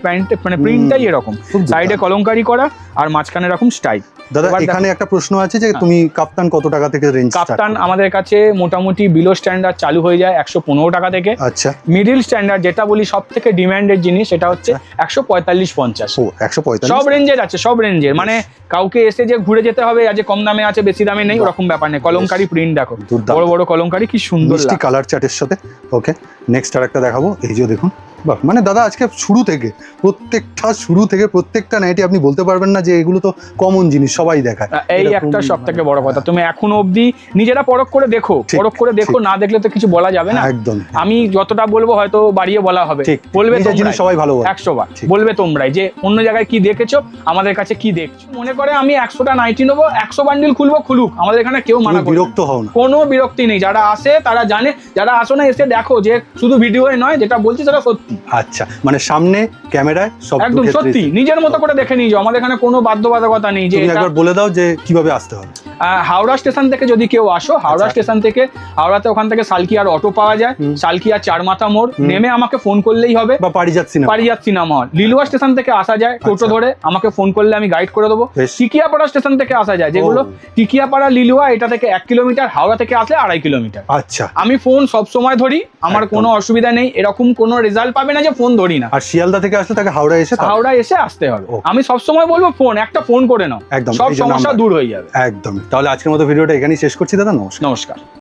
প্যান্ট মানে প্রিন্টটাই এরকম, সাইডে কলমকারি করা আর মাঝখানে এরকম স্টাইল। দাদা এখানে একটা প্রশ্ন আছে যে তুমি কাপ্তান কত টাকা থেকে রেঞ্জ? কাপ্তান আমাদের কাছে মোটামুটি বিলো স্ট্যান্ডার্ড চালু হয়ে যায় 115 টাকা থেকে। আচ্ছা, মিডিল স্ট্যান্ডার্ড যেটা বলি সব থেকে ডিমান্ডেড জিনিস, সেটা হচ্ছে 145-50। ও 145, সব রেঞ্জের আছে, সব রেঞ্জের। মানে কাউকে এসে যে ঘুরে যেতে হবে আজ কম দামে আছে বেশি দামে নেই, ওরকম ব্যাপার নেই। কলমকারি প্রিন্ট দেখো, বড় বড় কলমকারি, কি সুন্দর মিষ্টি কালার চার্টের সাথে। ওকে, নেক্সট আর একটা দেখাবো। এই যে দেখুন, বাহ, মানে দাদা আজকে শুরু থেকে প্রত্যেকটা নাইটি আপনি বলতে পারবেন না যে এগুলো তো কমন জিনিস, সবাই দেখায়। এই একটা সব থেকে বড় কথা, তুমি এখনো অবধি নিজেরা পরখ করে দেখো, না দেখলে তো কিছু বলা যাবে না। একদম, আমি যতটা বলবো হয়তো বাড়িয়ে বলা হবে, বলবে জিনিস সবাই ভালো 100 বার বলবে তোমরাই, যে অন্য জায়গায় কি দেখেছো, আমাদের কাছে কি দেখছো। মনে করে আমি 100টা নাইটি নেবো, 100 বান্ডিল খুলুক, আমাদের এখানে কেউ মানা করবে না, বিরক্ত হও না, কোনো বিরক্তি নেই। যারা আসে তারা জানে, যারা আসো না এসে দেখো যে শুধু ভিডিওই নয়, যেটা বলছি সেটা সত্যি। আচ্ছা, মানে সামনে ক্যামেরায় সব একদম সত্যি, নিজের মতো করে দেখে নিয়ে যাও। আমাদের এখানে কোনো বাধ্যবাধকতা নেই। যে একবার বলে দাও যে কিভাবে আসতে হবে। হাওড়া স্টেশন থেকে যদি কেউ আসো, হাওড়া স্টেশন থেকে, হাওড়াতে ওখান থেকে সালকিয়ার অটো পাওয়া যায়, সালকিয়া চারমাথা মোড় নেমে আমাকে ফোন করলেই হবে, বা পারিজাত সিনেমা হল। লিলুয়া স্টেশন থেকে আসা যায় টোটো ধরে, আমাকে ফোন করলে আমি গাইড করে দেবো। টিকিয়াপাড়া স্টেশন থেকে আসা যায়, যেগুলো টিকিয়াপাড়া লিলুয়া, এটা থেকে 1 কিলোমিটার, হাওড়া থেকে আসলে 2.5 কিলোমিটার। আচ্ছা, আমি ফোন সব সময় ধরি, আমার কোনো অসুবিধা নেই, এরকম কোনো রেজাল্ট পাবে না যে ফোন ধরি না। আর শিয়ালদা থেকে আসলে তাকে হাওড়া এসে আসতে হবে। আমি সব সময় বলবো একটা ফোন করে নাও, সব সমস্যা দূর হয়ে যাবে। একদম। তাহলে আজকের মতো ভিডিওটা এখানেই শেষ করছি দাদা, নমস্কার।